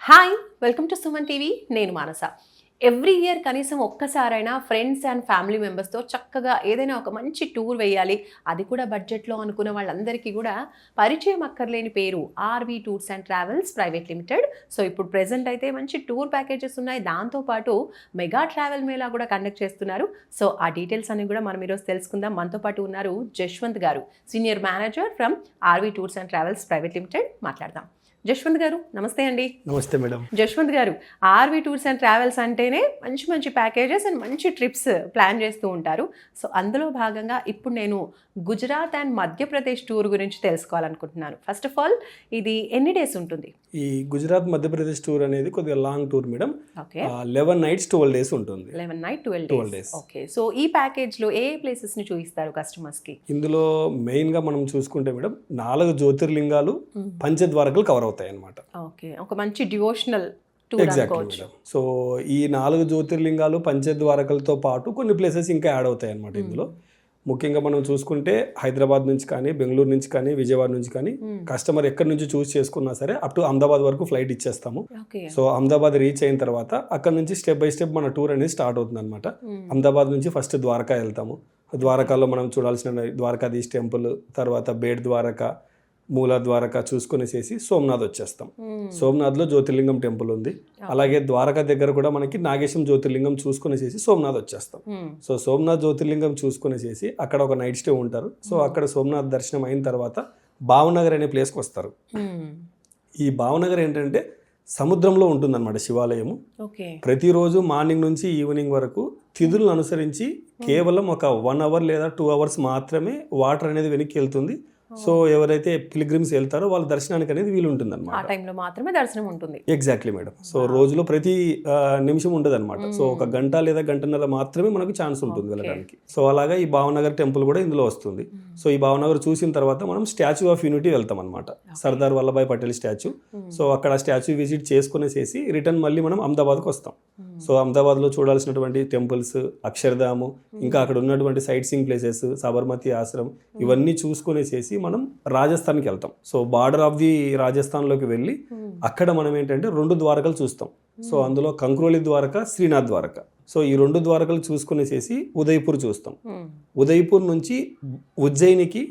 Hi welcome to Suman TV. నేను మానస. Every year కనీసం ఒక్కసారైనా ఫ్రెండ్స్ అండ్ ఫ్యామిలీ మెంబర్స్తో చక్కగా ఏదైనా ఒక మంచి టూర్ వేయాలి, అది కూడా బడ్జెట్లో అనుకున్న వాళ్ళందరికీ కూడా పరిచయం అక్కర్లేని పేరు RV tours and travels private limited. So ఇప్పుడు ప్రెజెంట్ అయితే మంచి టూర్ ప్యాకేజెస్ ఉన్నాయి, దాంతోపాటు మెగా ట్రావెల్ మేళా కూడా కండక్ట్ చేస్తున్నారు. సో ఆ డీటెయిల్స్ అన్ని కూడా మనం ఈరోజు తెలుసుకుందాం. మనతో పాటు ఉన్నారు Jashwant garu, senior manager from RV tours and travels private limited. మాట్లాడదాం. జశ్వంత్ గారు నమస్తే అండి. నమస్తే మేడం. జశ్వంత్ గారు, ఆర్వి టూర్స్ అండ్ ట్రావెల్స్ అంటేనే మంచి మంచి ప్యాకేజెస్ అండ్ మంచి ట్రిప్స్ ప్లాన్ చేస్తూ ఉంటారు. సో అందులో భాగంగా ఇప్పుడు నేను గుజరాత్ అండ్ మధ్యప్రదేశ్ టూర్ గురించి తెలుసుకోవాలనుకుంటున్నాను. ఫస్ట్ ఆఫ్ ఆల్ ఇది ఎన్ని డేస్ ఉంటుంది? ఈ గుజరాత్ మధ్యప్రదేశ్ టూర్ అనేది కొద్దిగా long tour madam. Okay, 11 nights 12 days ఉంటుంది. 11 nights 12 days. ఓకే, సో ఈ ప్యాకేజ్ లో ఏ ప్లేసెస్ ని చూపిస్తారు కస్టమర్స్ కి? ఇందులో మెయిన్ గా మనం చూసుకుంటే మేడం 4 జ్యోతిర్లింగాలు పంచద్వారకలు కవర్ అవుతాయి అన్నమాట. ఓకే, ఒక మంచి డివోషనల్ టూర్ అనుకోవచ్చు. సో ఈ 4 జ్యోతిర్లింగాలు పంచద్వారకలతో పాటు కొన్ని ప్లేసెస్ ఇంకా యాడ్ అవుతాయి అన్నమాట. ఇందులో ముఖ్యంగా మనం చూసుకుంటే హైదరాబాద్ నుంచి కానీ, బెంగళూరు నుంచి కానీ, విజయవాడ నుంచి కానీ కస్టమర్ ఎక్కడి నుంచి చూస్ చేసుకున్నా సరే అప్ టు అహ్మదాబాద్ వరకు ఫ్లైట్ ఇచ్చేస్తాము. సో అహ్మదాబాద్ రీచ్ అయిన తర్వాత అక్కడ నుంచి స్టెప్ బై స్టెప్ మన టూర్ అనేది స్టార్ట్ అవుతుంది అనమాట. అహ్మదాబాద్ నుంచి ఫస్ట్ ద్వారకా వెళ్తాము. ద్వారకాలో మనం చూడాల్సిన ద్వారకాధీశ్ టెంపుల్, తర్వాత బేట్ ద్వారకా, మూల ద్వారకా చూసుకునేసేసి సోమనాథ్ వచ్చేస్తాం. సోమనాథ్లో జ్యోతిర్లింగం టెంపుల్ ఉంది. అలాగే ద్వారకా దగ్గర కూడా మనకి నాగేశం జ్యోతిర్లింగం చూసుకునేసేసి సోమనాథ్ వచ్చేస్తాం. సో సోమనాథ్ జ్యోతిర్లింగం చూసుకునేసేసి అక్కడ ఒక నైట్ స్టే ఉంటారు. సో అక్కడ సోమనాథ్ దర్శనం అయిన తర్వాత భావనగర్ అనే ప్లేస్కి వస్తారు. ఈ భావనగర్ ఏంటంటే సముద్రంలో ఉంటుందన్నమాట శివాలయము. ప్రతిరోజు మార్నింగ్ నుంచి ఈవినింగ్ వరకు తిథులను అనుసరించి కేవలం ఒక 1 hour లేదా 2 hours మాత్రమే వాటర్ అనేది వెనక్కి వెళ్తుంది. సో ఎవరైతే పిలిగ్రిమ్స్ వెళ్తారో వాళ్ళ దర్శనానికి అనేది వీలు ఉంటుంది అనమాట. ఆ టైంలో మాత్రమే దర్శనం ఉంటుంది. Exactly madam. సో రోజులో ప్రతి నిమిషం ఉండదు అనమాట. సో 1 గంట లేదా 1.5 గంటల మాత్రమే మనకు ఛాన్స్ ఉంటుంది వెళ్ళడానికి. సో అలాగా ఈ భావనగర్ టెంపుల్ కూడా ఇందులో వస్తుంది. సో ఈ భావనగర్ చూసిన తర్వాత మనం స్టాచ్యూ ఆఫ్ యూనిటీ వెళ్తాం అనమాట. సర్దార్ వల్లభాయ్ పటేల్ స్టాచ్యూ. సో అక్కడ స్టాచ్యూ విజిట్ చేసుకునేసేసి రిటర్న్ మళ్ళీ మనం అహ్మదాబాద్కి వస్తాం. సో అహ్మదాబాద్లో చూడాల్సినటువంటి టెంపుల్స్, అక్షర్ధాము, ఇంకా అక్కడ ఉన్నటువంటి సైట్ సీయింగ్ ప్లేసెస్, సబర్మతి ఆశ్రమం, ఇవన్నీ చూసుకునేసేసి మనం రాజస్థాన్కి వెళ్తాం. సో బార్డర్ ఆఫ్ ది రాజస్థాన్లోకి వెళ్ళి అక్కడ మనం ఏంటంటే 2 ద్వారకలు చూస్తాం. సో అందులో కంక్రోలి ద్వారక, శ్రీనాథ్ ద్వారక. సో ఈ 2 ద్వారకలు చూసుకునేసేసి ఉదయ్పూర్ చూస్తాం. ఉదయ్పూర్ నుంచి ఉజ్జయినికి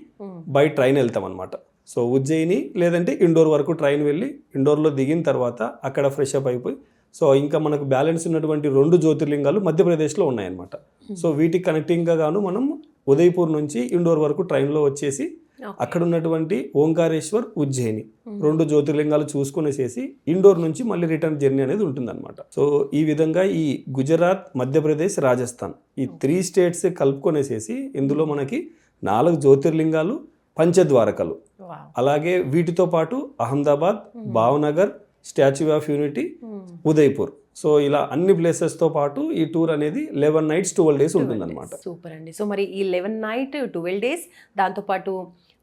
బై ట్రైన్ వెళ్తాం అనమాట. సో ఉజ్జయిని లేదంటే ఇండోర్ వరకు ట్రైన్ వెళ్ళి ఇండోర్లో దిగిన తర్వాత అక్కడ ఫ్రెష్ అప్ అయిపోయి సో ఇంకా మనకు బ్యాలెన్స్ ఉన్నటువంటి 2 జ్యోతిర్లింగాలు మధ్యప్రదేశ్లో ఉన్నాయన్నమాట. సో వీటికి కనెక్టింగ్గా గాను మనం ఉదయ్పూర్ నుంచి ఇండోర్ వరకు ట్రైన్లో వచ్చేసి అక్కడ ఉన్నటువంటి ఓంకారేశ్వర్, ఉజ్జయిని 2 జ్యోతిర్లింగాలు చూసుకునేసేసి ఇండోర్ నుంచి మళ్ళీ రిటర్న్ జర్నీ అనేది ఉంటుందన్నమాట. సో ఈ విధంగా ఈ గుజరాత్, మధ్యప్రదేశ్, రాజస్థాన్ ఈ 3 states కలుపుకొనేసేసి ఇందులో మనకి 4 జ్యోతిర్లింగాలు, పంచద్వారకలు, అలాగే వీటితో పాటు Ahmedabad, Bhavnagar, statue of unity, Udaipur. So ఇలా అన్ని ప్లేసెస్తో పాటు ఈ టూర్ అనేది 11 nights 12 days ఉంటుందన్నమాట. సూపర్ అండి. సో మరి ఈ 11 nights 12 days దాంతోపాటు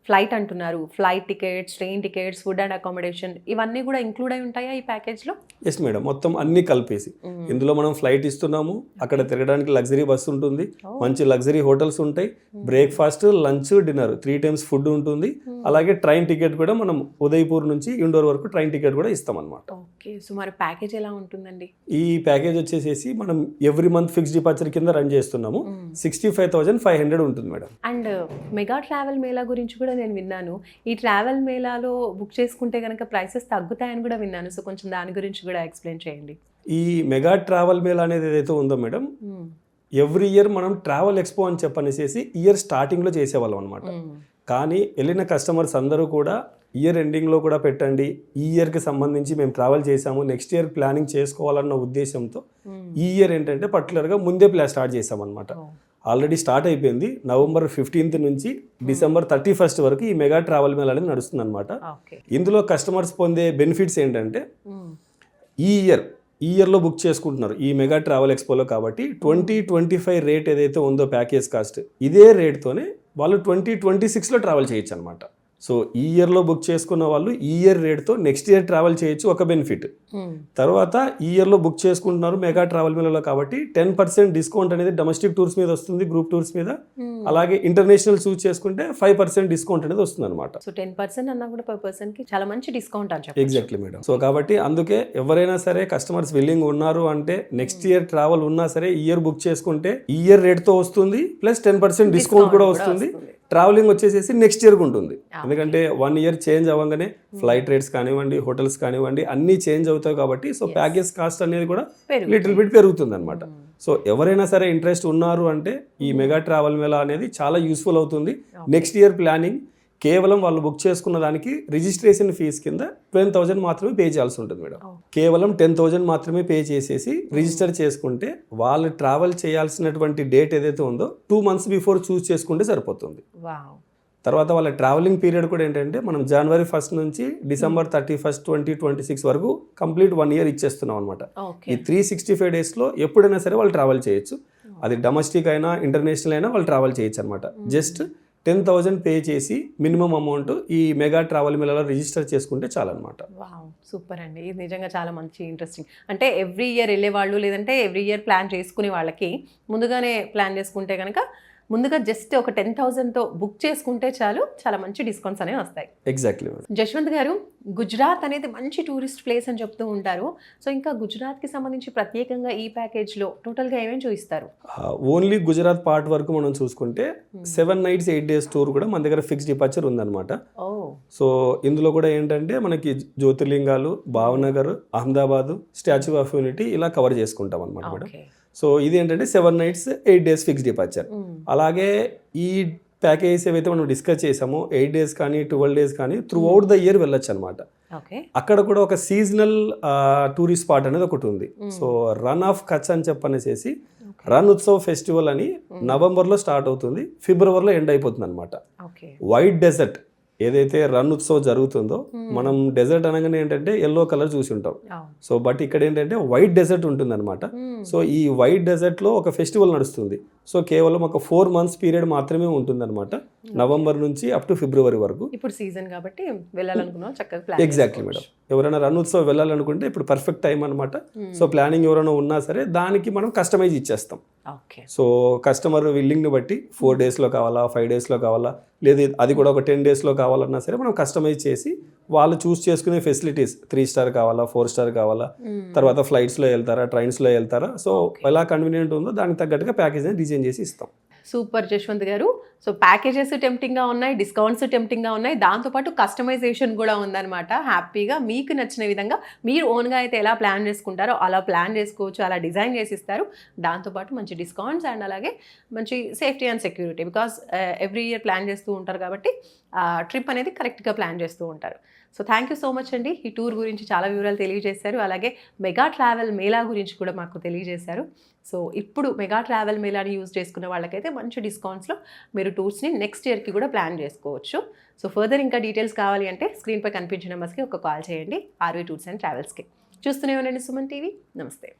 ఫ్లైట్ అంటున్నారు, flight tickets, train tickets, food and accommodation ఇవన్నీ కూడా ఇంక్లూడ్ అయి ఉంటాయా ఈ ప్యాకేజ్లో? ఎస్ మేడం, మొత్తం అన్ని కలిపేసి ఇందులో మనం ఫ్లైట్ ఇస్తున్నాము. అక్కడ తిరగడానికి లగ్జరీ బస్సు ఉంటుంది, మంచి లగ్జరీ హోటల్స్ ఉంటాయి, breakfast, lunch, dinner 3 times food ఉంటుంది. అలాగే ట్రైన్ టికెట్ కూడా మనం ఉదయ్పూర్ నుంచి ఇండోర్ వరకు ట్రైన్ టికెట్ కూడా ఇస్తాం అనమాట. ఓకే, సో మరి ప్యాకేజ్ ఎలా ఉంటుందండి? ఈ ప్యాకేజ్ వచ్చేసేసి మనం ఎవ్రీ మంత్ ఫిక్స్ డిపార్చర్ కింద రన్ చేస్తున్నాము. 65,500 ఉంటుంది madam. And mega travel Mela గురించి కూడా నేను విన్నాను. ఈ ట్రావెల్ మేళాలో బుక్ చేసుకుంటే కనుక ప్రైసెస్ తగ్గుతాయని కూడా విన్నాను. సో కొంచెం దాని గురించి కూడా ఎక్స్ప్లెయిన్ చేయండి. ఈ మెగా ట్రావెల్ మేళా అనేది ఏదైతే ఉందో మేడం, ఎవ్రీ ఇయర్ మనం ట్రావెల్ ఎక్స్పో అని చెప్పనేసి ఇయర్ స్టార్టింగ్లో చేసేవాళ్ళం అనమాట. కానీ వెళ్ళిన కస్టమర్స్ అందరూ కూడా ఇయర్ ఎండింగ్లో కూడా పెట్టండి, ఈ ఇయర్కి సంబంధించి మేము ట్రావెల్ చేసాము, నెక్స్ట్ ఇయర్ ప్లానింగ్ చేసుకోవాలన్న ఉద్దేశంతో ఈ ఇయర్ ఏంటంటే పర్టికులర్గా ముందే స్టార్ట్ చేసామన్నమాట. ఆల్రెడీ స్టార్ట్ అయిపోయింది. November 15th నుంచి December 31st వరకు ఈ మెగా ట్రావెల్ మేళా అనేది నడుస్తుంది అనమాట. ఇందులో కస్టమర్స్ పొందే బెనిఫిట్స్ ఏంటంటే ఈ ఇయర్లో బుక్ చేసుకుంటున్నారు ఈ మెగా ట్రావెల్ ఎక్స్పోలో కాబట్టి 2025 రేట్ ఏదైతే ఉందో ప్యాకేజ్ కాస్ట్, ఇదే రేట్తోనే వాళ్ళు 2026లో ట్రావెల్ చేయొచ్చు అనమాట. సో ఈ ఇయర్లో బుక్ చేసుకున్న వాళ్ళు ఈ ఇయర్ రేట్తో నెక్స్ట్ ఇయర్ ట్రావెల్ చేయొచ్చు, ఒక బెనిఫిట్. తర్వాత ఈ ఇయర్లో బుక్ చేసుకుంటున్నారు మెగా ట్రావెల్ మేళలో కాబట్టి 10% డిస్కౌంట్ అనేది డొమెస్టిక్ టూర్స్ మీద వస్తుంది, గ్రూప్ టూర్స్ మీద. అలాగే ఇంటర్నేషనల్ చూస్ చేసుకుంటే 5% డిస్కౌంట్ అనేది వస్తుంది అనమాట. సో 10% అన్నా కూడా per person కి చాలా మంచి డిస్కౌంట్ అని చెప్పి. Exactly madam. సో కాబట్టి అందుకే ఎవరైనా సరే కస్టమర్స్ విల్లింగ్ ఉన్నారు అంటే నెక్స్ట్ ఇయర్ ట్రావెల్ ఉన్నా సరే ఈ ఇయర్ బుక్ చేసుకుంటే ఈ ఇయర్ రేట్తో వస్తుంది, ప్లస్ 10% డిస్కౌంట్ కూడా వస్తుంది. ట్రావెలింగ్ వచ్చేసేసి నెక్స్ట్ ఇయర్కి ఉంటుంది. ఎందుకంటే 1 ఇయర్ చేంజ్ అవ్వగానే ఫ్లైట్ రేట్స్ కానివ్వండి, హోటల్స్ కానివ్వండి అన్నీ చేంజ్ అవుతాయి కాబట్టి సో ప్యాకేజ్ కాస్ట్ అనేది కూడా లిటిల్ బిట్ పెరుగుతుంది అనమాట. సో ఎవరైనా సరే ఇంట్రెస్ట్ ఉన్నారు అంటే ఈ మెగా ట్రావెల్ మేళా అనేది చాలా యూస్ఫుల్ అవుతుంది. నెక్స్ట్ ఇయర్ ప్లానింగ్ కేవలం వాళ్ళు బుక్ చేసుకున్న దానికి రిజిస్ట్రేషన్ ఫీజ్ కింద 12,000 మాత్రమే పే చేయాల్సి ఉంటుంది మేడం. కేవలం 10,000 మాత్రమే పే చేసేసి రిజిస్టర్ చేసుకుంటే వాళ్ళు ట్రావెల్ చేయాల్సినటువంటి డేట్ ఏదైతే ఉందో 2 months బిఫోర్ చూస్ చేసుకుంటే సరిపోతుంది. తర్వాత వాళ్ళ ట్రావెలింగ్ పీరియడ్ కూడా ఏంటంటే మనం January 1st నుంచి December 31st, 2026 వరకు కంప్లీట్ 1 year ఇచ్చేస్తున్నాం అనమాట. ఈ 365 డేస్లో ఎప్పుడైనా సరే వాళ్ళు ట్రావెల్ చేయొచ్చు. అది డొమెస్టిక్ అయినా ఇంటర్నేషనల్ అయినా వాళ్ళు ట్రావెల్ చేయొచ్చు అనమాట. జస్ట్ 10,000 పే చేసి మినిమం అమౌంట్ ఈ మెగా ట్రావెల్ మేళలో రిజిస్టర్ చేసుకుంటే చాలన్నమాట. సూపర్ అండి, ఇది నిజంగా చాలా మంచి ఇంట్రెస్టింగ్. అంటే ఎవ్రీ ఇయర్ వెళ్ళే వాళ్ళు లేదంటే ఎవ్రీ ఇయర్ ప్లాన్ చేసుకునే వాళ్ళకి ముందుగానే ప్లాన్ చేసుకుంటే కనుక ముందుగా జస్ట్ ఒక 10,000తో బుక్ చేసుకుంటే చాలు, చాలా మంచి డిస్కౌంట్స్ అనేవి వస్తాయి. ఎగ్జాక్ట్లీ. జశ్వంత్ గారు, గుజరాత్ అనేది మంచి టూరిస్ట్ ప్లేస్ అని చెప్తూ ఉంటారు. సో ఇంకా గుజరాత్కి సంబంధించి ప్రత్యేకంగా ఈ ప్యాకేజ్లో టోటల్గా ఏమేమి చూపిస్తారు? ఓన్లీ గుజరాత్ పార్ట్ వరకు మనం చూసుకుంటే 7 nights 8 days టూర్ కూడా మన దగ్గర ఫిక్స్ డిపార్చర్ ఉందన్నమాట. సో ఇందులో కూడా ఏంటంటే మనకి జ్యోతిర్లింగాలు, Bhavnagar, Ahmedabad, statue of unity ఇలా కవర్ చేసుకుంటాం అనమాట మేడం. సో ఇది ఏంటంటే 7 nights 8 days ఫిక్స్ డిపార్చర్. అలాగే ఈ ప్యాకేజెస్ ఏవైతే మనం డిస్కస్ చేసామో 8 days కానీ 12 days కానీ త్రూ అవుట్ ద ఇయర్ వెళ్ళొచ్చు అనమాట. అక్కడ కూడా ఒక సీజనల్ టూరిస్ట్ స్పాట్ అనేది ఒకటి ఉంది. సో రన్ ఆఫ్ కచ్ అని చెప్పనేసి రన్ ఉత్సవ్ ఫెస్టివల్ అని నవంబర్లో స్టార్ట్ అవుతుంది, ఫిబ్రవరిలో ఎండ్ అయిపోతుంది అనమాట. వైట్ డెజర్ట్ ఏదైతే రన్ ఉత్సవ్ జరుగుతుందో మనం డెజర్ట్ అనగానే ఏంటంటే ఎల్లో కలర్ చూసి ఉంటాం. సో బట్ ఇక్కడ ఏంటంటే వైట్ డెజర్ట్ ఉంటుంది అనమాట. సో ఈ వైట్ డెజర్ట్ లో ఒక ఫెస్టివల్ నడుస్తుంది. సో కేవలం ఒక 4 months పీరియడ్ మాత్రమే ఉంటుంది అనమాట, నవంబర్ నుంచి అప్ టు ఫిబ్రవరి వరకు. ఇప్పుడు సీజన్ కాబట్టి వెళ్ళాలనుకున్నాం చక్కగా. Exactly madam. ఎవరైనా రన్ ఉత్సవ్ వెళ్ళాలనుకుంటే ఇప్పుడు పర్ఫెక్ట్ టైం అనమాట. సో ప్లానింగ్ ఎవరైనా ఉన్నా సరే దానికి మనం కస్టమైజ్ ఇచ్చేస్తాం. సో కస్టమర్ విల్లింగ్ని బట్టి 4 daysలో కావాలా, 5 daysలో కావాలా, లేదు అది కూడా ఒక 10 daysలో కావాలన్నా సరే మనం కస్టమైజ్ చేసి వాళ్ళు చూస్ చేసుకునే ఫెసిలిటీస్ 3 star కావాలా, 4 star కావాలా, తర్వాత ఫ్లైట్స్లో వెళ్తారా, ట్రైన్స్లో వెళ్తారా, సో ఎలా కన్వీనియంట్ ఉందో దానికి తగ్గట్టుగా ప్యాకేజ్ని డిజైన్ చేసి ఇస్తాం. సూపర్ జశ్వంత్ గారు. సో ప్యాకేజెస్ టెంప్టింగ్గా ఉన్నాయి, డిస్కౌంట్స్ టెంప్టింగ్గా ఉన్నాయి, దాంతోపాటు కస్టమైజేషన్ కూడా ఉందన్నమాట. హ్యాపీగా మీకు నచ్చిన విధంగా మీరు ఓన్గా అయితే ఎలా ప్లాన్ చేసుకుంటారో అలా ప్లాన్ చేసుకోవచ్చు, అలా డిజైన్ చేసి ఇస్తారు. దాంతోపాటు మంచి డిస్కౌంట్స్ అండ్ అలాగే మంచి safety and security, because every year plan చేస్తూ ఉంటారు కాబట్టి ట్రిప్ అనేది కరెక్ట్గా ప్లాన్ చేస్తూ ఉంటారు. So thank you so much అండి. ఈ టూర్ గురించి చాలా వివరాలు తెలియజేశారు, అలాగే మెగా ట్రావెల్ మేళా గురించి కూడా మాకు తెలియజేశారు. సో ఇప్పుడు మెగా ట్రావెల్ మేళాని యూజ్ చేసుకున్న వాళ్ళకైతే మంచి డిస్కౌంట్స్లో మీరు టూర్స్ని నెక్స్ట్ ఇయర్కి కూడా ప్లాన్ చేసుకోవచ్చు. సో ఫర్దర్ ఇంకా డీటెయిల్స్ కావాలి అంటే స్క్రీన్పై కనిపించిన నెంబర్స్కి ఒక కాల్ చేయండి, ఆర్వీ టూర్స్ అండ్ ట్రావెల్స్కి. చూస్తూనే ఉండండి సుమన్ టీవీ. నమస్తే.